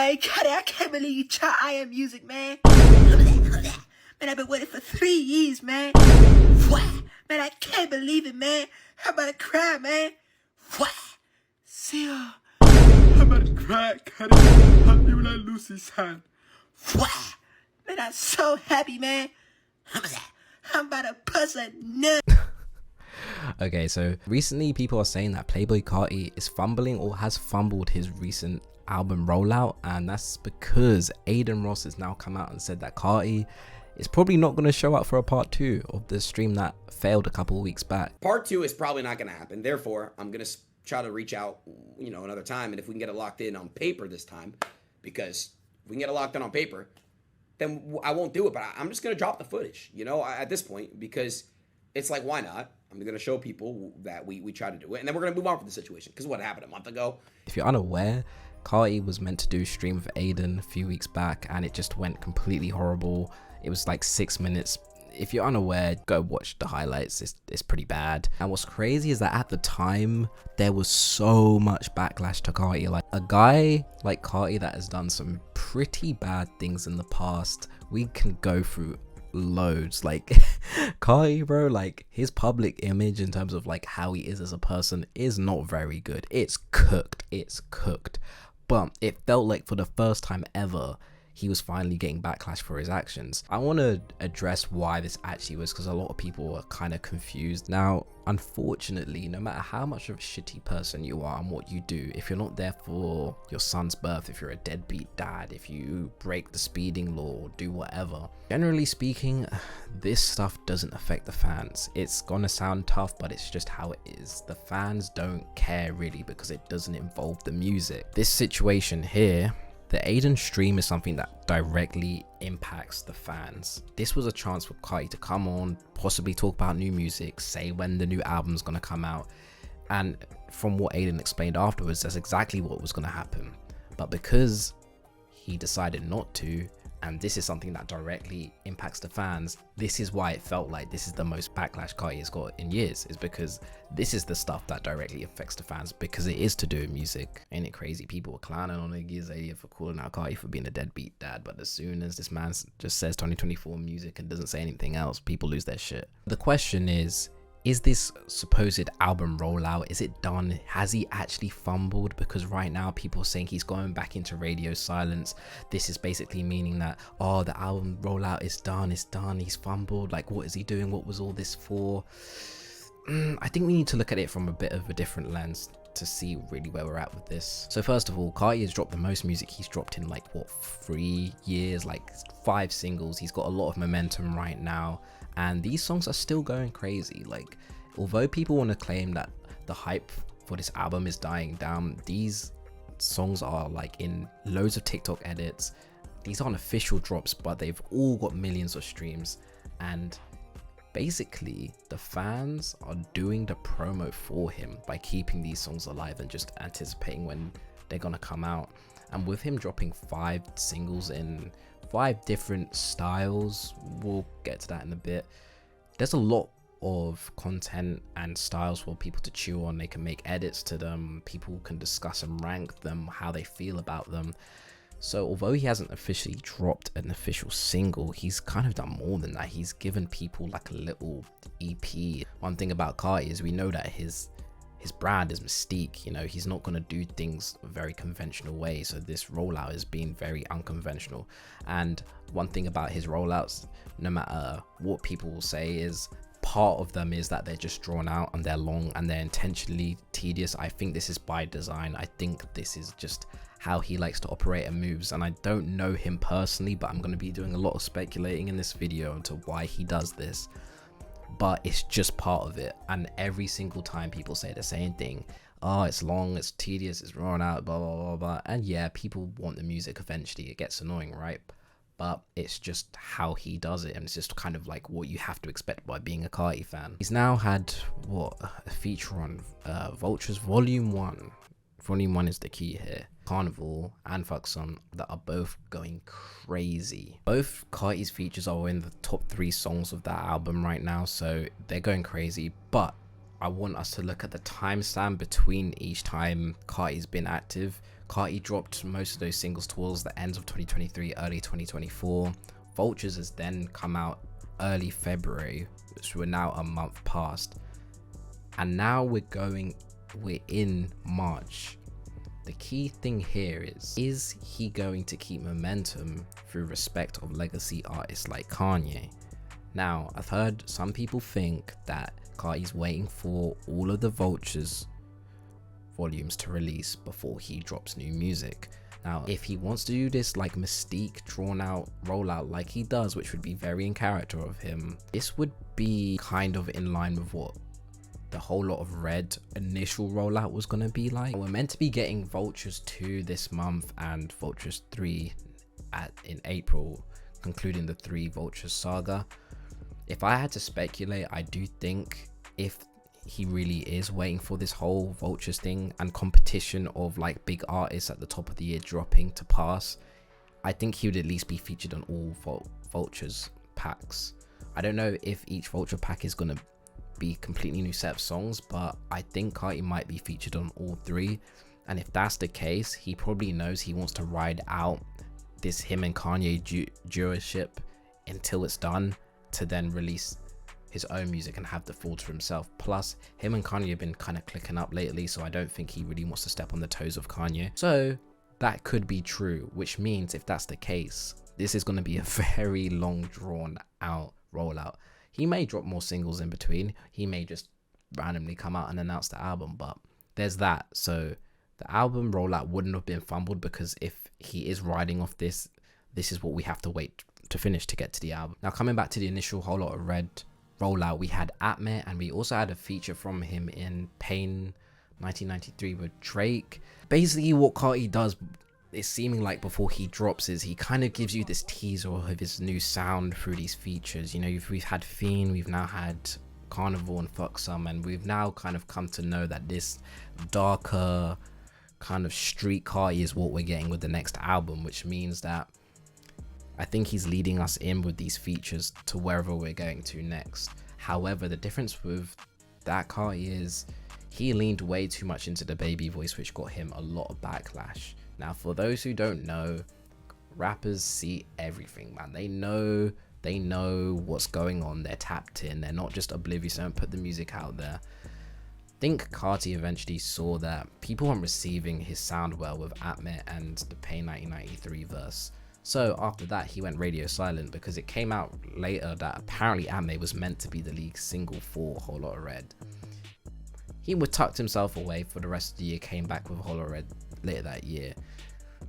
Playboi Carti, I can't believe you try I am music, man. Man, I've been waiting for 3 years, man. What? Man, I can't believe it, man. I'm about to cry, man. What? See ya. I'm about to cry, Carti. Help me when I lose his hand. What? Man, I'm so happy, man. I'm about to bust a nut. Okay, so recently people are saying that Playboi Carti is fumbling or has fumbled his recent album Rollout, and that's because Adin Ross has now come out and said that Carti is probably not going to show up for a part 2 of the stream that failed a couple of weeks back. Part 2 is probably not going to happen. Therefore, I'm going to try to reach out, another time, and if we can get it locked in on paper this time, because if we can get it locked in on paper, then I won't do it, but I'm just going to drop the footage, at this point, because it's like, why not? I'm going to show people that we try to do it, and then we're going to move on from the situation, because what happened a month ago. If you're unaware, Carti was meant to do a stream with Adin a few weeks back, and it just went completely horrible. It was like 6 minutes. If you're unaware, go watch the highlights. It's pretty bad. And what's crazy is that at the time, there was so much backlash to Carti. Like, a guy like Carti that has done some pretty bad things in the past, we can go through loads. Like, Carti, bro, like, his public image in terms of like how he is as a person is not very good. It's cooked. But it felt like for the first time ever, he was finally getting backlash for his actions. I want to address why this actually was, because a lot of people are kind of confused. Now, unfortunately, no matter how much of a shitty person you are and what you do, if you're not there for your son's birth, if you're a deadbeat dad, if you break the speeding law, do whatever, generally speaking, this stuff doesn't affect the fans. It's gonna sound tough, but it's just how it is. The fans don't care really, because it doesn't involve the music. This situation here, the Adin stream is something that directly impacts the fans. This was a chance for Carti to come on, possibly talk about new music, say when the new album's gonna come out, and from what Adin explained afterwards, that's exactly what was gonna happen. But because he decided not to, and this is something that directly impacts the fans, this is why it felt like this is the most backlash Carti has got in years, is because this is the stuff that directly affects the fans, because it is to do with music. Ain't it crazy? People were clowning on Iggy for calling out Carti for being a deadbeat dad, but as soon as this man just says 2024 music and doesn't say anything else, people lose their shit. The question is this supposed album Rollout, is it done? Has he actually fumbled? Because right now people are saying he's going back into radio silence. This is basically meaning that, oh, the album Rollout is done, he's fumbled. Like, what is he doing? What was all this for? I think we need to look at it from a bit of a different lens to see really where we're at with this. So first of all, Carti has dropped the most music he's dropped in like, what, 3 years, like 5 singles. He's got a lot of momentum right now, and these songs are still going crazy. Like, although people want to claim that the hype for this album is dying down, these songs are like in loads of TikTok edits. These aren't official drops, but they've all got millions of streams, and basically the fans are doing the promo for him by keeping these songs alive and just anticipating when they're gonna come out. And with him dropping 5 singles in 5 different styles, we'll get to that in a bit, there's a lot of content and styles for people to chew on. They can make edits to them, people can discuss and rank them, how they feel about them. So although he hasn't officially dropped an official single, he's kind of done more than that. He's given people like a little EP. One thing about Carti is we know that his brand is Mystique. He's not going to do things a very conventional way, so this rollout is being very unconventional. And one thing about his rollouts, no matter what people will say, is part of them is that they're just drawn out and they're long and they're intentionally tedious. I think this is by design. I think this is just how he likes to operate and moves, and I don't know him personally, but I'm going to be doing a lot of speculating in this video into why he does this. But it's just part of it, and every single time people say the same thing, oh, it's long, it's tedious, it's drawn out, blah blah blah blah. And yeah, people want the music eventually, it gets annoying, right? But it's just how he does it, and it's just kind of like what you have to expect by being a Carti fan. He's now had a feature on Vultures Volume 1. Volume 1 is the key here. Carnival and Fuck Some, that are both going crazy. Both Carti's features are in the top 3 songs of that album right now, so they're going crazy. But I want us to look at the timestamp between each time Carti's been active. Carti dropped most of those singles towards the ends of 2023, early 2024. Vultures has then come out early February, which we're now a month past. And now we're in March. The key thing here is he going to keep momentum through respect of legacy artists like Kanye? Now, I've heard some people think that Carti's waiting for all of the Vultures volumes to release before he drops new music. Now, if he wants to do this like Mystique drawn out rollout like he does, which would be very in character of him, this would be kind of in line with what the whole lot of Red initial rollout was going to be like. We're meant to be getting Vultures 2 this month and Vultures 3 in April, concluding the 3 Vultures saga. If I had to speculate, I do think if he really is waiting for this whole Vultures thing and competition of like big artists at the top of the year dropping to pass, I think he would at least be featured on all Vultures packs. I don't know if each Vulture pack is going to be completely new set of songs, but I think Carti might be featured on all 3. And if that's the case, he probably knows he wants to ride out this him and Kanye duoship until it's done, to then release his own music and have the fall to himself. Plus, him and Kanye have been kind of clicking up lately, so I don't think he really wants to step on the toes of Kanye. So that could be true, which means if that's the case, this is going to be a very long drawn out rollout. He may drop more singles in between. He may just randomly come out and announce the album, but there's that. So the album rollout wouldn't have been fumbled, because if he is riding off this is what we have to wait to finish to get to the album. Now, coming back to the initial Whole Lot of Red rollout, we had Atme, and we also had a feature from him in Pain 1993 with Drake. Basically, what Carti does, it's seeming like before he drops, is he kind of gives you this teaser of his new sound through these features. You know, we've had Fiend, we've now had Carnival and Fuck Some, and we've now kind of come to know that this darker kind of street Carti is what we're getting with the next album, which means that I think he's leading us in with these features to wherever we're going to next. However, the difference with that Carti is he leaned way too much into the baby voice, which got him a lot of backlash. Now, for those who don't know, rappers see everything, man. They know what's going on. They're tapped in. They're not just oblivious. They don't put the music out there. I think Carti eventually saw that people weren't receiving his sound well with Atme and the Pain 1993 verse. So after that, he went radio silent, because it came out later that apparently Atme was meant to be the lead single for Whole Lot of Red. He would tucked himself away for the rest of the year, came back with Whole Lot of Red later that year.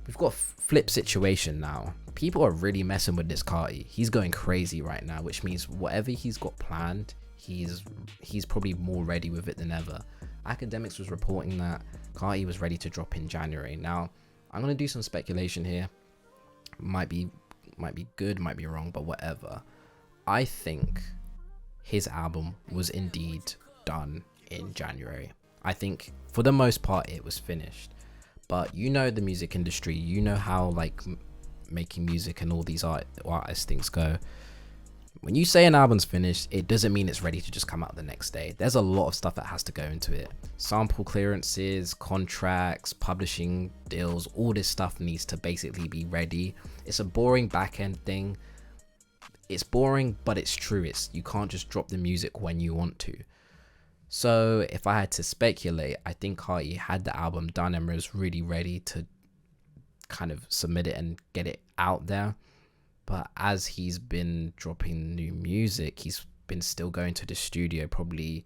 We've got a flip situation now. People are really messing with this Carti. He's going crazy right now, which means whatever he's got planned, he's probably more ready with it than ever. Academics was reporting that Carti was ready to drop in January. Now, I'm going to do some speculation here. Might be good, might be wrong, but whatever. I think his album was indeed done in January. I think for the most part it was finished. But you know the music industry, you know how like making music and all these artist things go. When you say an album's finished, it doesn't mean it's ready to just come out the next day. There's a lot of stuff that has to go into it. Sample clearances, contracts, publishing deals, all this stuff needs to basically be ready. It's a boring back end thing. It's boring, but it's true. You can't just drop the music when you want to. So if I had to speculate, I think Carti had the album done and was really ready to kind of submit it and get it out there. But as he's been dropping new music, he's been still going to the studio, probably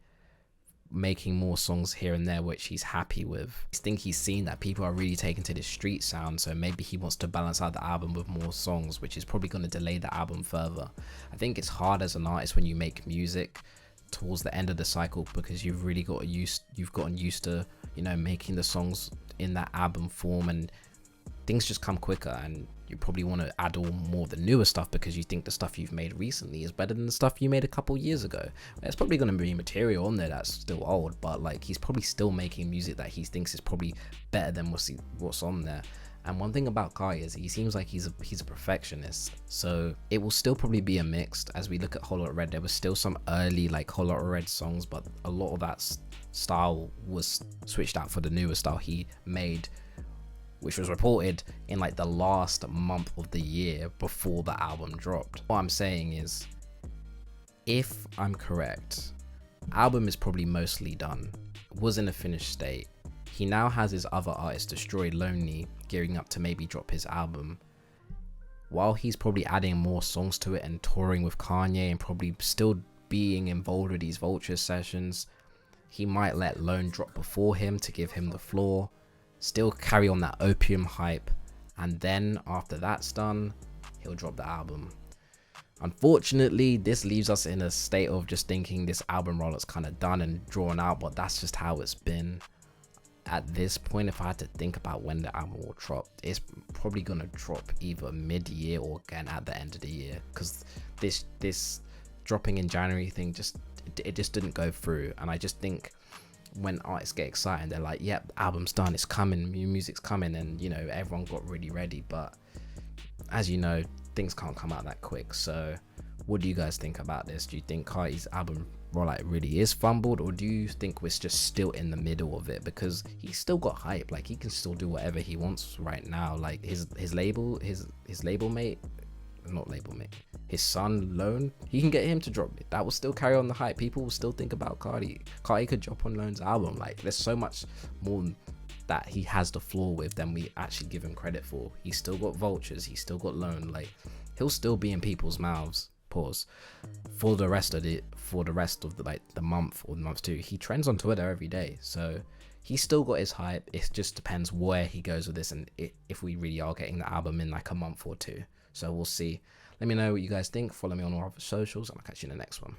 making more songs here and there, which he's happy with. I think he's seen that people are really taken to the street sound, so maybe he wants to balance out the album with more songs, which is probably going to delay the album further. I think it's hard as an artist when you make music towards the end of the cycle, because you've gotten used to, you know, making the songs in that album form, and things just come quicker, and you probably want to add all more of the newer stuff because you think the stuff you've made recently is better than the stuff you made a couple years ago. There's probably going to be material on there that's still old, but like he's probably still making music that he thinks is probably better than what's on there. And one thing about Carti is he seems like he's a perfectionist, so it will still probably be a mixed. As we look at Whole Lot of Red, there was still some early like Whole Lot of Red songs, but a lot of that style was switched out for the newer style he made which was reported in like the last month of the year before the album dropped. What I'm saying is, if I'm correct, album is probably mostly done, was in a finished state. He now has his other artist, Destroyed Lonely, gearing up to maybe drop his album. While he's probably adding more songs to it and touring with Kanye and probably still being involved with these Vultures sessions, he might let Lone drop before him to give him the floor, still carry on that Opium hype, and then after that's done, he'll drop the album. Unfortunately, this leaves us in a state of just thinking this album rollout's kind of done and drawn out, but that's just how it's been. At this point, if I had to think about when the album will drop, it's probably gonna drop either mid-year or again at the end of the year, because this dropping in January thing just didn't go through. And I just think when artists get excited, they're like, yep, the album's done, it's coming, new music's coming, and you know, everyone got really ready. But as you know, things can't come out that quick. So what do you guys think about this? Do you think Carti's album Rollout really is fumbled, or do you think we're just still in the middle of it? Because he's still got hype, like he can still do whatever he wants right now. Like his label mate, not label mate, his son Lone, he can get him to drop it, that will still carry on the hype. People will still think about Carti could drop on Lone's album. Like there's so much more that he has the floor with than we actually give him credit for. He's still got Vultures, he's still got Lone, like he'll still be in people's mouths, pause, for the rest of the month or the month two. He trends on Twitter every day, so he's still got his hype. It just depends where he goes with this and if we really are getting the album in like a month or two. So we'll see. Let me know what you guys think. Follow me on all other socials, and I'll catch you in the next one.